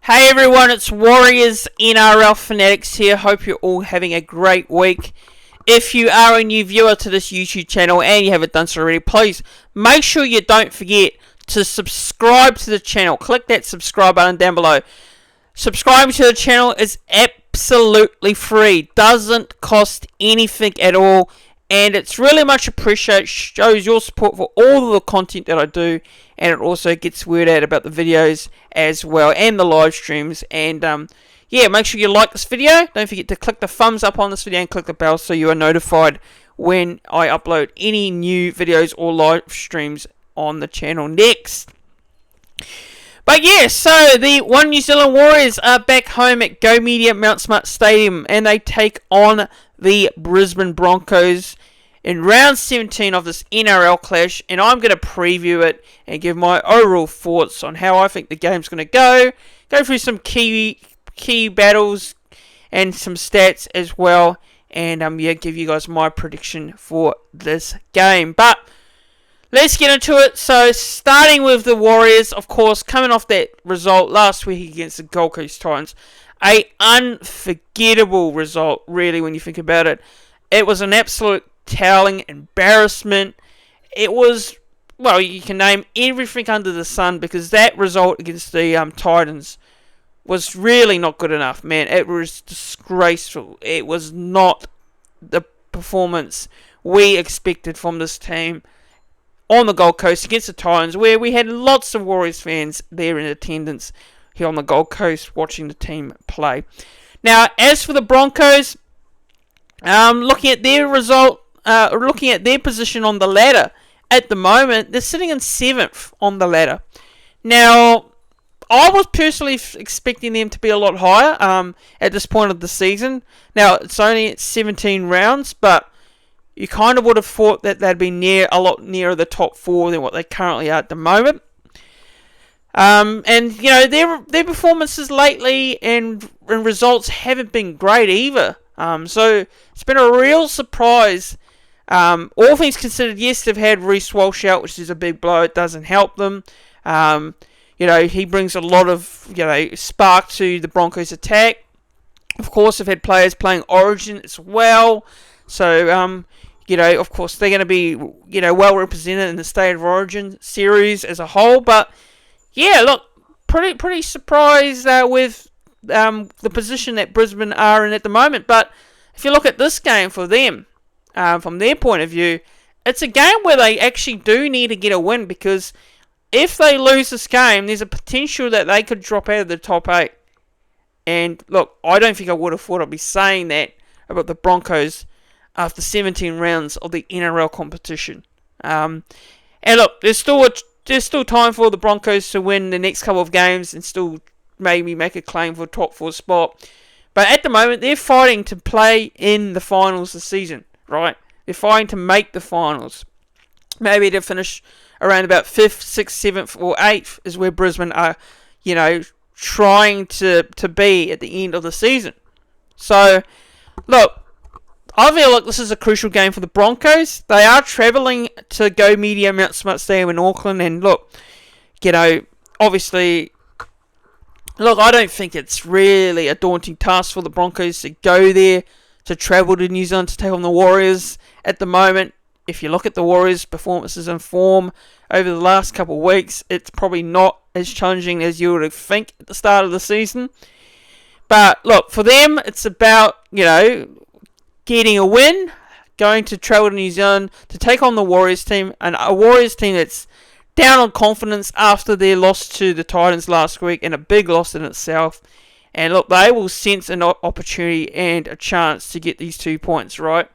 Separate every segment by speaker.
Speaker 1: Hey everyone, it's Warriors NRL Fanatics here. Hope you're all having a great week. If you are a new viewer to this YouTube channel and you haven't done so already, please make sure you don't forget to subscribe to the channel. Click that subscribe button down below. Subscribing to the channel is absolutely free. Doesn't cost anything at all. And it's really much appreciated. Shows your support for all of the content that I do. And it also gets word out about the videos as well. And the live streams. And yeah, make sure you like this video. Don't forget to click the thumbs up on this video. And click the bell so you are notified when I upload any new videos or live streams on the channel next. But yeah, so the One New Zealand Warriors are back home at Go Media Mount Smart Stadium. And they take on the Brisbane Broncos in round 17 of this NRL clash, and I'm going to preview it and give my overall thoughts on how I think the game's going to go through some key battles and some stats as well, and yeah, give you guys my prediction for this game. But let's get into it. So starting with the Warriors, of course, coming off that result last week against the Gold Coast Titans, an unforgettable result, really, when you think about it. It was an absolute towering embarrassment. It was, well, you can name everything under the sun, because that result against the Titans was really not good enough, man. It was disgraceful. It was not the performance we expected from this team on the Gold Coast against the Titans, where we had lots of Warriors fans there in attendance here on the Gold Coast watching the team play. Now, as for the Broncos, looking at their result, looking at their position on the ladder at the moment, they're sitting in 7th on the ladder. Now, I was personally expecting them to be a lot higher at this point of the season. Now, it's only 17 rounds, but you kind of would have thought that they'd be a lot nearer the top 4 than what they currently are at the moment. And you know, their performances lately and results haven't been great either. So it's been a real surprise. All things considered, yes, they've had Reece Walsh out, which is a big blow. It doesn't help them. You know, he brings a lot of, you know, spark to the Broncos' attack. Of course, they've had players playing Origin as well. So, you know, of course, they're going to be, you know, well represented in the State of Origin series as a whole. But yeah, look, pretty surprised with the position that Brisbane are in at the moment. But if you look at this game for them, from their point of view, it's a game where they actually do need to get a win, because if they lose this game, there's a potential that they could drop out of the top 8. And look, I don't think I would have thought I'd be saying that about the Broncos after 17 rounds of the NRL competition. And look, there's still time for the Broncos to win the next couple of games and still maybe make a claim for a top 4 spot. But at the moment, they're fighting to play in the finals this season, right? They're fighting to make the finals. Maybe to finish around about 5th, 6th, 7th, or 8th is where Brisbane are, you know, trying to be at the end of the season. So, look, I feel like this is a crucial game for the Broncos. They are travelling to Go Media Mount Smart Stadium in Auckland, and look, you know, obviously, look, I don't think it's really a daunting task for the Broncos to go there, to travel to New Zealand to take on the Warriors at the moment. If you look at the Warriors' performances and form over the last couple of weeks, it's probably not as challenging as you would think at the start of the season. But look, for them, it's about, you know, getting a win, going to travel to New Zealand to take on the Warriors team, and a Warriors team that's down on confidence after their loss to the Titans last week, and a big loss in itself. And look, they will sense an opportunity and a chance to get these 2 points, right?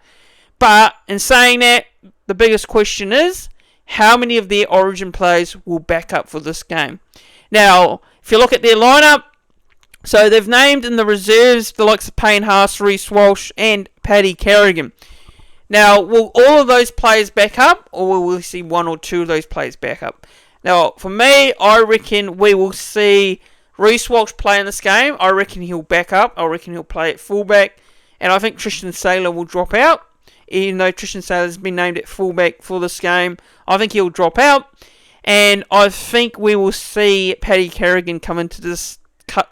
Speaker 1: But in saying that, the biggest question is, how many of their Origin players will back up for this game? Now, if you look at their lineup, so they've named in the reserves the likes of Payne Haas, Reece Walsh, and Paddy Carrigan. Now, will all of those players back up, or will we see 1 or 2 of those players back up? Now, for me, I reckon we will see Reece Walsh play in this game. I reckon he'll back up. I reckon he'll play at fullback. And I think Tristan Sailor will drop out. Even though Tristan Sailor has been named at fullback for this game, I think he'll drop out. And I think we will see Paddy Carrigan come into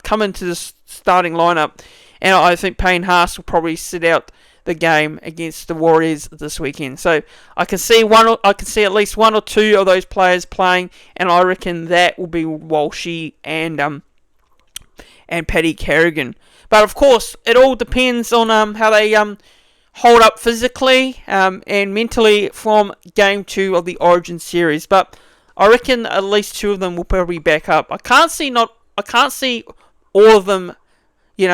Speaker 1: come into the starting lineup, and I think Payne Haas will probably sit out the game against the Warriors this weekend. So I can see at least one or two of those players playing, and I reckon that will be Walshy and Paddy Carrigan. But of course, it all depends on how they hold up physically and mentally from Game 2 of the Origin series. But I reckon at least two of them will probably back up. I can't see all of them,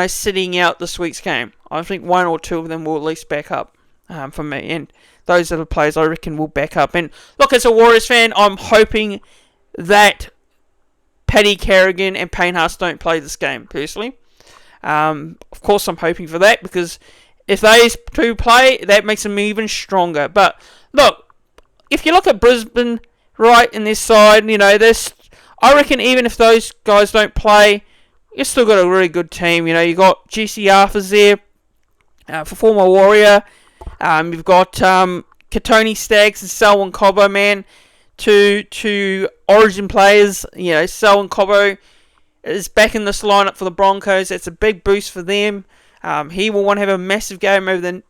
Speaker 1: sitting out this week's game. I think one or two of them will at least back up for me. And those are the players I reckon will back up. And look, as a Warriors fan, I'm hoping that Paddy Carrigan and Payne Haas don't play this game, personally. Of course, I'm hoping for that, because if those two play, that makes them even stronger. But look, if you look at Brisbane right in this side, I reckon even if those guys don't play, you've still got a really good team. You got Jesse Arthurs there, for former Warrior. You've got Katoni Staggs and Selwyn Cobbo, man. Two Origin players. Selwyn Cobbo is back in this lineup for the Broncos. That's a big boost for them. He will want to have a massive game over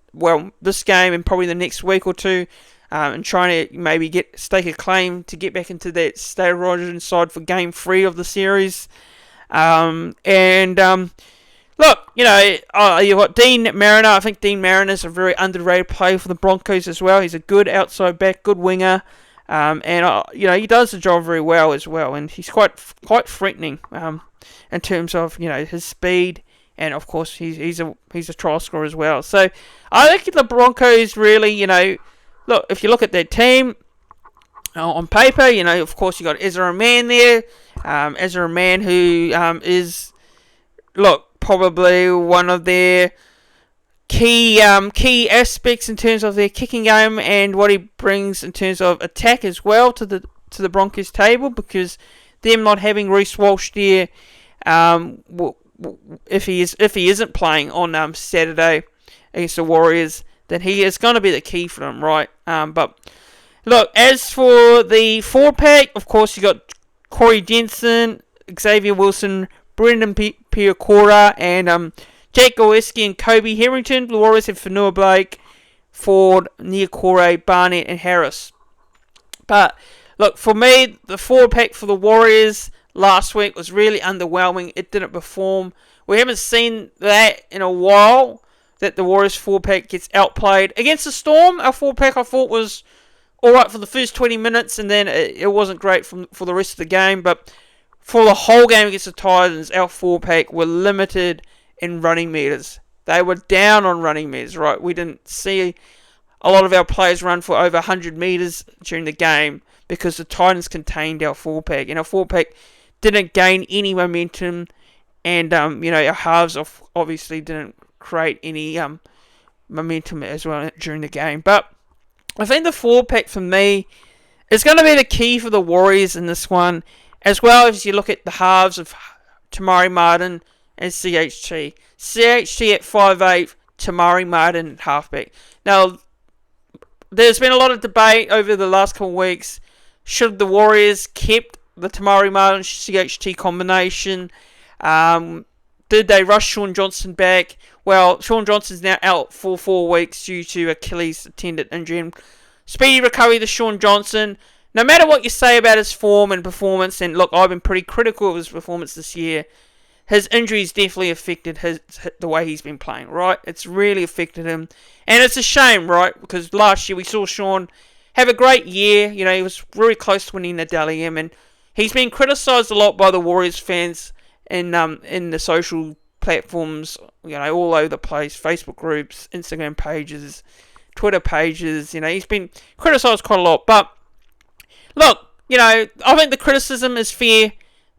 Speaker 1: this game and probably the next week or two, and trying to maybe stake a claim to get back into that State of Origin side for Game 3 of the series. Look, you've got Dean Mariner. I think Dean Mariner is a very underrated player for the Broncos as well. He's a good outside back, good winger. He does the job very well as well, and he's quite threatening in terms of his speed, and of course he's a try scorer as well. So I think the Broncos really, look, if you look at their team on paper, of course you got Ezra Mann there, Ezra Mann who is probably one of their key aspects in terms of their kicking game and what he brings in terms of attack as well to the Broncos table, because them not having Reece Walsh there, if he isn't playing on Saturday against the Warriors, then he is going to be the key for them, right? But look, as for the 4-pack, of course you got Corey Jensen, Xavier Wilson, Brendan Piakora, and Jake Gillespie and Kobe Harrington. The Warriors have Fanua Blake, Ford, Niokore, Barnett, and Harris. But look, for me, the 4-pack for the Warriors last week was really underwhelming. It didn't perform. We haven't seen that in a while, that the Warriors 4-pack gets outplayed. Against the Storm, our 4-pack I thought was alright for the first 20 minutes, and then it wasn't great for the rest of the game. But for the whole game against the Titans, our 4-pack were limited in running meters. They were down on running meters, right? We didn't see a lot of our players run for over 100 meters during the game because the Titans contained our 4-pack, and our 4-pack didn't gain any momentum, and our halves obviously didn't create any momentum as well during the game. But I think the 4-pack for me is going to be the key for the Warriors in this one, as well as you look at the halves of Tamari Martin and CHT. CHT at 5'8", Tamari Martin at halfback. Now, there's been a lot of debate over the last couple of weeks. Should the Warriors kept the Tamari Martin CHT combination? Did they rush Shaun Johnson back? Well, Shaun Johnson's now out for 4 weeks due to Achilles tendon injury. And speedy recovery to Shaun Johnson. No matter what you say about his form and performance, and look, I've been pretty critical of his performance this year, his injuries definitely affected the way he's been playing, right? It's really affected him. And it's a shame, right? Because last year we saw Shaun have a great year. He was really close to winning the Dally M, and he's been criticised a lot by the Warriors fans in the social platforms, all over the place, Facebook groups, Instagram pages, Twitter pages. He's been criticised quite a lot. But look, I think the criticism is fair,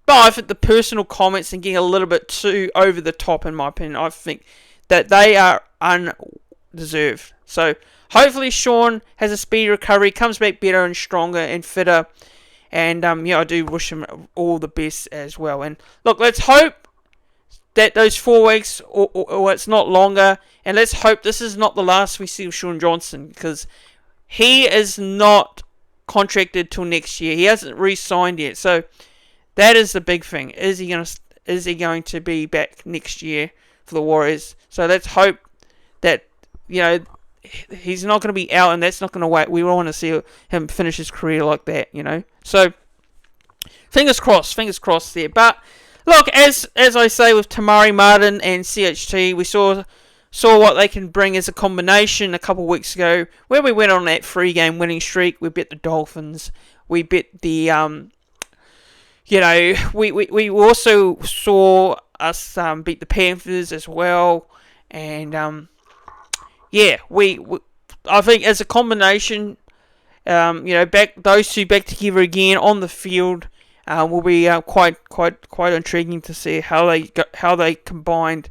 Speaker 1: but I think the personal comments and getting a little bit too over the top, in my opinion, I think that they are undeserved. So hopefully Shaun has a speedy recovery, comes back better and stronger and fitter. And I do wish him all the best as well. And look, let's hope that those 4 weeks, or it's not longer, and let's hope this is not the last we see of Shaun Johnson, because he is not contracted till next year. He hasn't re-signed yet, so that is the big thing. Is he going to is he going to be back next year for the Warriors? So let's hope that, he's not going to be out, and that's not going to wait. We don't want to see him finish his career like that, So, fingers crossed there. But, look, as I say with Tamari Martin and CHT, we saw what they can bring as a combination a couple of weeks ago, where we went on that 3-game winning streak. We bet the Dolphins. We bet the, we also saw us beat the Panthers as well. And, I think as a combination, back those two back together again on the field will be quite intriguing to see how they combined.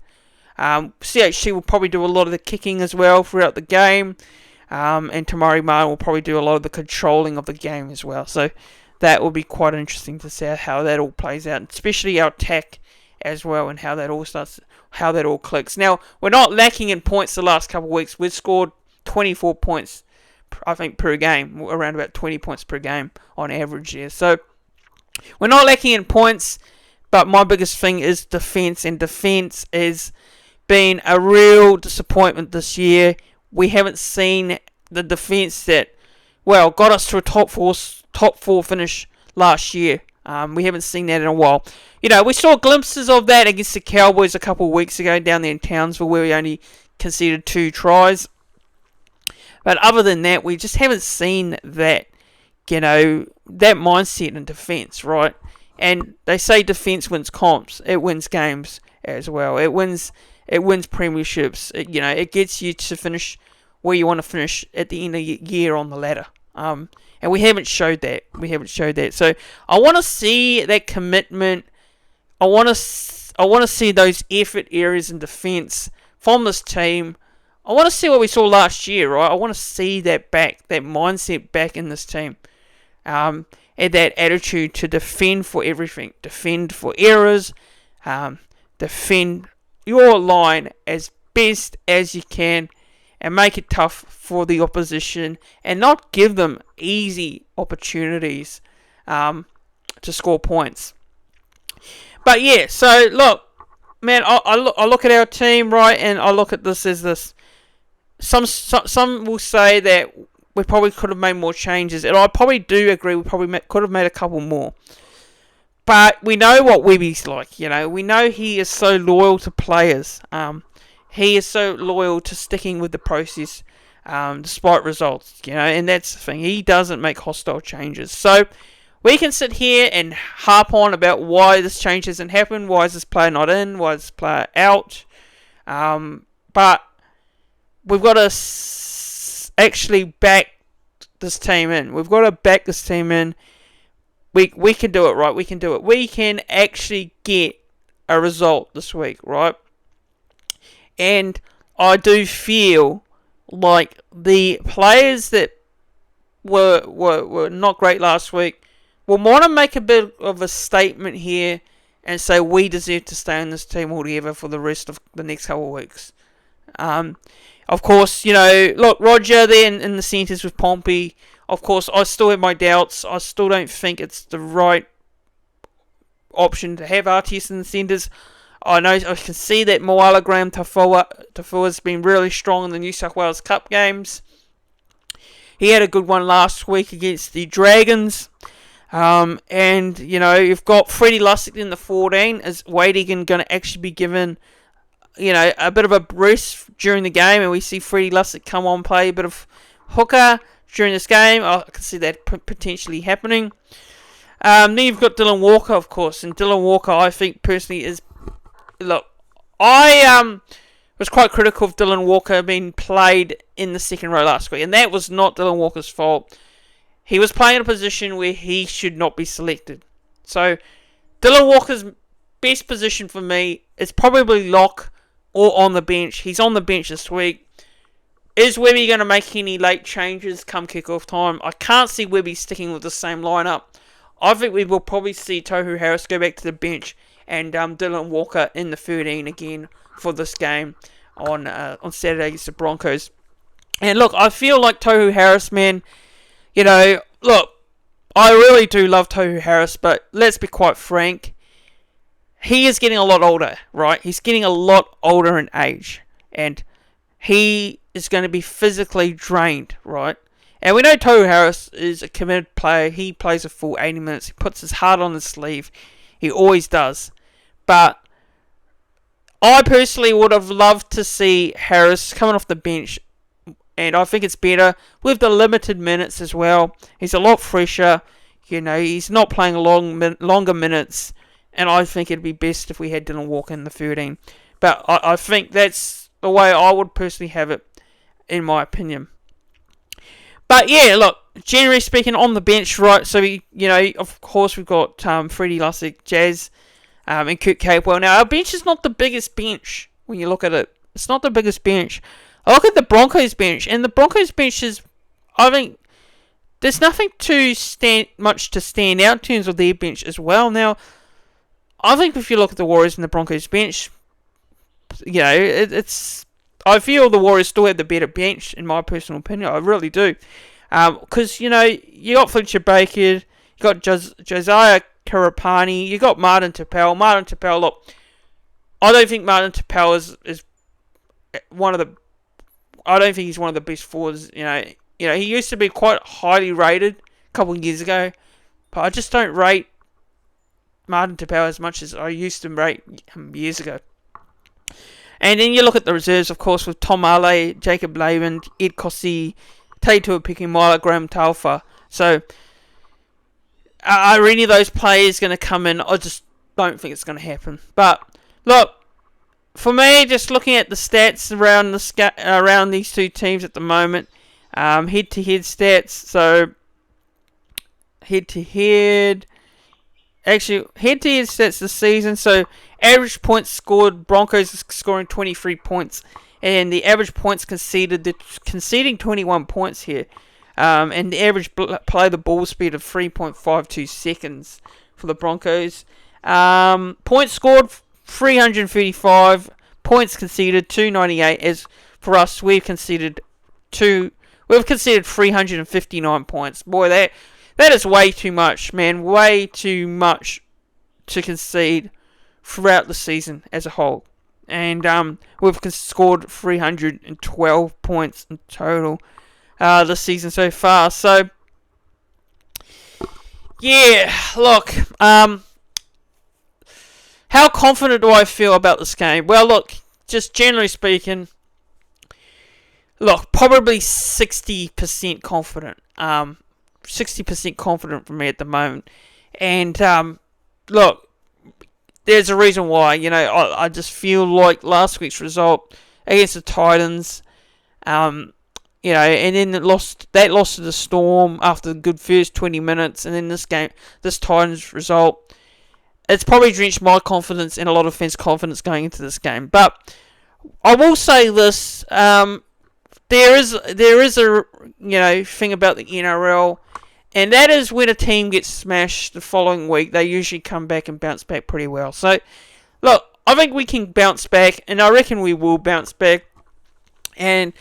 Speaker 1: CHC will probably do a lot of the kicking as well throughout the game, and Tamari Martin will probably do a lot of the controlling of the game as well. So that will be quite interesting to see how that all plays out, especially our attack as well, and how that all clicks. Now, we're not lacking in points the last couple of weeks. We've scored 24 points, I think, per game, around about 20 points per game on average here. So we're not lacking in points, but my biggest thing is defence, and defence has been a real disappointment this year. We haven't seen the defence that, got us to a top four finish last year. We haven't seen that in a while. We saw glimpses of that against the Cowboys a couple of weeks ago down there in Townsville, where we only conceded 2 tries. But other than that, we just haven't seen that, that mindset in defence, right? And they say defence wins comps. It wins games as well. It wins premierships. It gets you to finish where you want to finish at the end of the year on the ladder. And we haven't showed that. So I want to see that commitment. I want to see those effort areas in defence from this team. I want to see what we saw last year, right? I want to see that back, that mindset back in this team. And that attitude to defend for everything. Defend for errors. Defend your line as best as you can. And make it tough for the opposition. And not give them easy opportunities to score points. But yeah, so look, man, I look at our team, right? And I look at this as this. Some will say that we probably could have made more changes, and I probably do agree. We probably could have made a couple more. But we know what Webby's like, We know he is so loyal to players. He is so loyal to sticking with the process, despite results, And that's the thing. He doesn't make hostile changes. So we can sit here and harp on about why this change hasn't happened. Why is this player not in? Why is this player out? But we've got to actually back this team in. We've got to back this team in. We can do it, right? We can do it. We can actually get a result this week, right? And I do feel like the players that were not great last week will want to make a bit of a statement here and say we deserve to stay in this team altogether for the rest of the next couple of weeks. Of course, look, Roger there in the centres with Pompey. Of course, I still have my doubts. I still don't think it's the right option to have RTS in the centres. I can see that Moala Graham Tafua's been really strong in the New South Wales Cup games. He had a good one last week against the Dragons. And, you've got Freddie Lussick in the 14. Is Wade Egan going to actually be given, a bit of a rest during the game? And we see Freddie Lussick come on, play a bit of hooker during this game. I can see that potentially happening. Then you've got Dylan Walker, of course. And Dylan Walker, I think, personally is... Look, I was quite critical of Dylan Walker being played in the second row last week. And that was not Dylan Walker's fault. He was playing in a position where he should not be selected. So, Dylan Walker's best position for me is probably lock or on the bench. He's on the bench this week. Is Webby going to make any late changes come kick-off time? I can't see Webby sticking with the same lineup. I think we will probably see Tohu Harris go back to the bench and Dylan Walker in the 13 again for this game on Saturday against the Broncos. And look, I feel like Tohu Harris, man, look, I really do love Tohu Harris, but let's be quite frank. he is getting a lot older, right? He's getting a lot older in age, and he is going to be physically drained, right? And we know Tohu Harris is a committed player. He plays a full 80 minutes. He puts his heart on his sleeve. He always does. But I personally would have loved to see Harris coming off the bench, and I think it's better with the limited minutes as well. He's a lot fresher. He's not playing longer minutes, and I think it'd be best if we had Dylan Walker in the 13. But I think that's the way I would personally have it, in my opinion. But yeah, look, generally speaking, on the bench, right, so of course we've got Freddie Lussick, Jazz, and Kurt Capewell. Now, our bench is not the biggest bench when you look at it. It's not the biggest bench. I look at the Broncos bench, and the Broncos bench is, I think, there's nothing much to stand out in terms of their bench as well. Now, I think if you look at the Warriors and the Broncos bench, I feel the Warriors still have the better bench, in my personal opinion. I really do. Because, you got Fletcher Baker, you got Josiah Karapani, you got Martin Tapel. Martin Tapel, look, I don't think Martin Tapel is one of the... I don't think he's one of the best forwards, he used to be quite highly rated a couple of years ago, but I just don't rate Martin Tapel as much as I used to rate him years ago. And then you look at the reserves, of course, with Tom Ale, Jacob Layland, Ed Kossi, Teitua Pikimala, Graham Taufa. So, are any of those players going to come in? I just don't think it's going to happen. But, look, for me, just looking at the stats around these two teams at the moment, head-to-head stats, so head-to-head stats this season, so average points scored, Broncos is scoring 23 points, and the average points conceded, they're conceding 21 points here, and the average play the ball speed of 3.52 seconds for the Broncos. Points scored, 335, points conceded, 298, as for us, we've conceded 359 points. Boy, that is way too much, man. Way too much to concede throughout the season as a whole. And we've scored 312 points in total this season so far. So, yeah, look, how confident do I feel about this game? Well, look, just generally speaking, look, probably 60% confident. 60% confident for me at the moment. And, look, there's a reason why. I just feel like last week's result against the Titans, and then that loss to the Storm after the good first 20 minutes, and then this Titans result, it's probably drenched my confidence and a lot of fans' confidence going into this game. But I will say this, there is a thing about the NRL, and that is when a team gets smashed the following week, they usually come back and bounce back pretty well. So, look, I think we can bounce back, and I reckon we will bounce back. And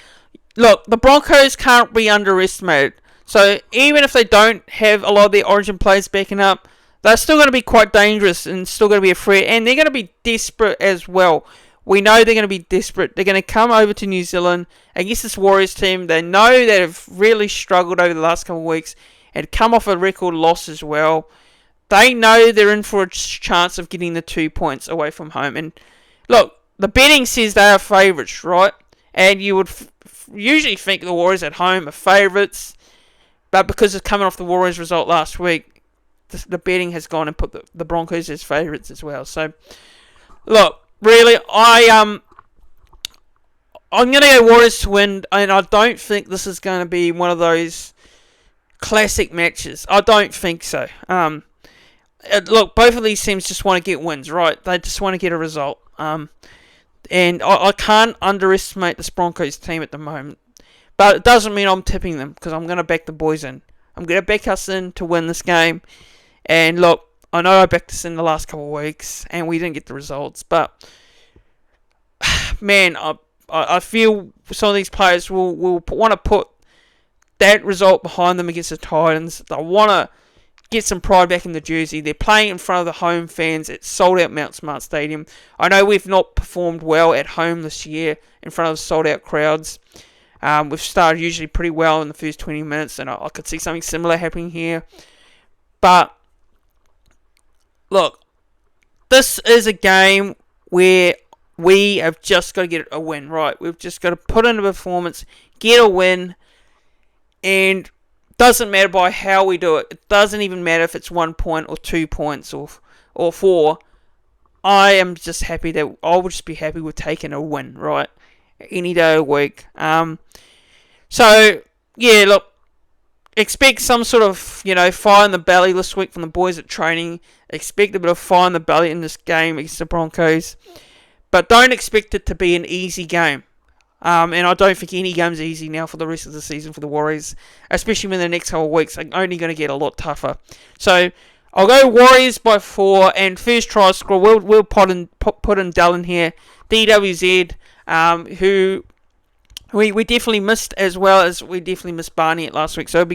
Speaker 1: look, the Broncos can't be underestimated. So even if they don't have a lot of their origin players backing up, they're still going to be quite dangerous and still going to be a threat, and they're going to be desperate as well. We know they're going to be desperate. They're going to come over to New Zealand against this Warriors team. They know they've really struggled over the last couple of weeks and come off a record loss as well. They know they're in for a chance of getting the 2 points away from home. And look, the betting says they are favourites, right? And you would usually think the Warriors at home are favourites, but because of coming off the Warriors result last week, the betting has gone and put the Broncos as favourites as well. So, look, really, I'm going to go Warriors to win, and I don't think this is going to be one of those classic matches. I don't think so. Look, both of these teams just want to get wins, right? They just want to get a result. And I can't underestimate this Broncos team at the moment. But it doesn't mean I'm tipping them, because I'm going to back the boys in. I'm going to back us in to win this game. And look, I know I backed us in the last couple of weeks, and we didn't get the results. But, man, I feel some of these players will want to put that result behind them against the Titans. They want to get some pride back in the jersey. They're playing in front of the home fans. It's sold out Mount Smart Stadium. I know we've not performed well at home this year in front of sold out crowds. We've started usually pretty well in the first 20 minutes, and I could see something similar happening here. But look, this is a game where we have just got to get a win, right? We've just got to put in a performance, get a win, and doesn't matter by how we do it. It doesn't even matter if it's 1 point or 2 points or 4. I am just happy that I would just be happy with taking a win, right? Any day of the week. So yeah, look, expect some sort of fire in the belly this week from the boys at training. Expect a bit of fire in the belly in this game against the Broncos, but don't expect it to be an easy game. And I don't think any game's easy now for the rest of the season for the Warriors, especially when the next couple of weeks are only going to get a lot tougher. So I'll go Warriors by 4, and first try score, we'll put in Dallin here, DWZ, who we definitely missed, as well as we definitely missed Barnett last week. So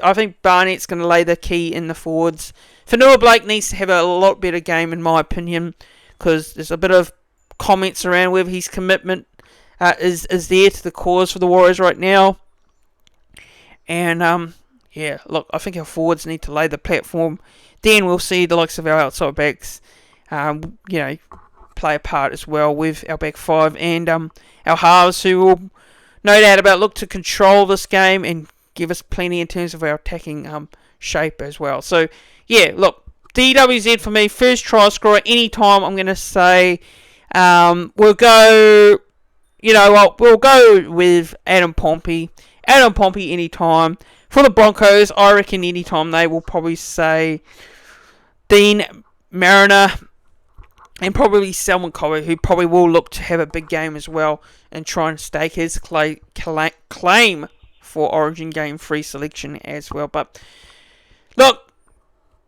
Speaker 1: I think Barnett's going to lay the key in the forwards. Fanua Blake needs to have a lot better game, in my opinion, because there's a bit of comments around whether his commitment is there to the cause for the Warriors right now. And yeah, look, I think our forwards need to lay the platform. Then we'll see the likes of our outside backs, play a part as well with our back 5 and our halves, who will no doubt about look to control this game and give us plenty in terms of our attacking shape as well. So yeah, look, DWZ for me, first try scorer anytime. I'm going to say we'll go. We'll go with Adam Pompey. Adam Pompey anytime. For the Broncos, I reckon anytime they will probably say Dean Mariner and probably Selman Cobbo, who probably will look to have a big game as well and try and stake his claim for Origin Game 3 selection as well. But look,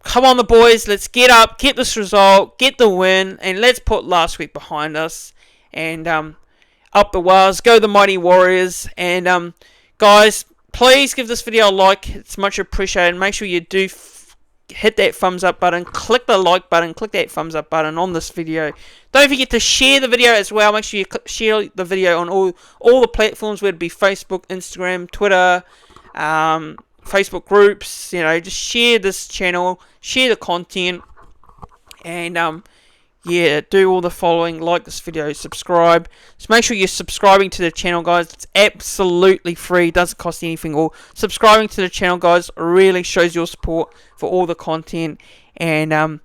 Speaker 1: come on the boys, let's get up, get this result, get the win, and let's put last week behind us and up the wires, go the mighty Warriors. And guys, please give this video a like, it's much appreciated. Make sure you do hit that thumbs up button, click the like button, click that thumbs up button on this video. Don't forget to share the video as well. Make sure you share the video on all the platforms, whether it be Facebook, Instagram, Twitter, Facebook groups. Just share this channel, share the content, and yeah, do all the following, like this video, subscribe. Just make sure you're subscribing to the channel, guys. It's absolutely free, doesn't cost anything. Or subscribing to the channel, guys, really shows your support for all the content. And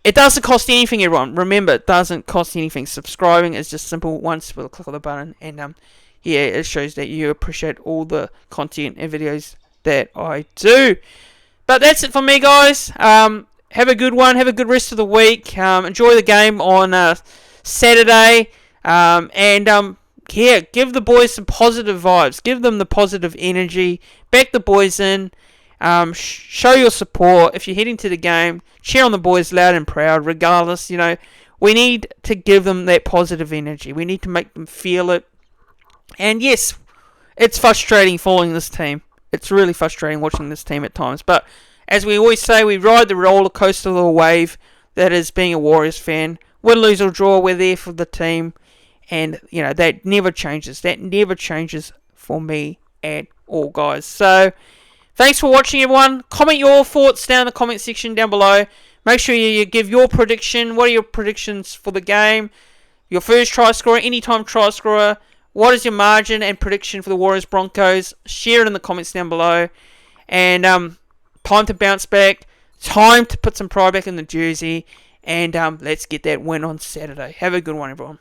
Speaker 1: it doesn't cost anything, everyone. Remember, it doesn't cost anything. Subscribing is just simple, once with a click of the button. And yeah, it shows that you appreciate all the content and videos that I do. But that's it for me, guys. Have a good one. Have a good rest of the week. Enjoy the game on Saturday. Yeah, give the boys some positive vibes. Give them the positive energy. Back the boys in. Show your support. If you're heading to the game, cheer on the boys loud and proud. Regardless, we need to give them that positive energy. We need to make them feel it. And yes, it's frustrating following this team. It's really frustrating watching this team at times. But as we always say, we ride the roller coaster of the wave that is being a Warriors fan. Win, lose or draw, we're there for the team. And, that never changes. That never changes for me at all, guys. So, thanks for watching, everyone. Comment your thoughts down in the comment section down below. Make sure you give your prediction. What are your predictions for the game? Your first try scorer, anytime try scorer. What is your margin and prediction for the Warriors Broncos? Share it in the comments down below. And, time to bounce back. Time to put some pride back in the jersey. And let's get that win on Saturday. Have a good one, everyone.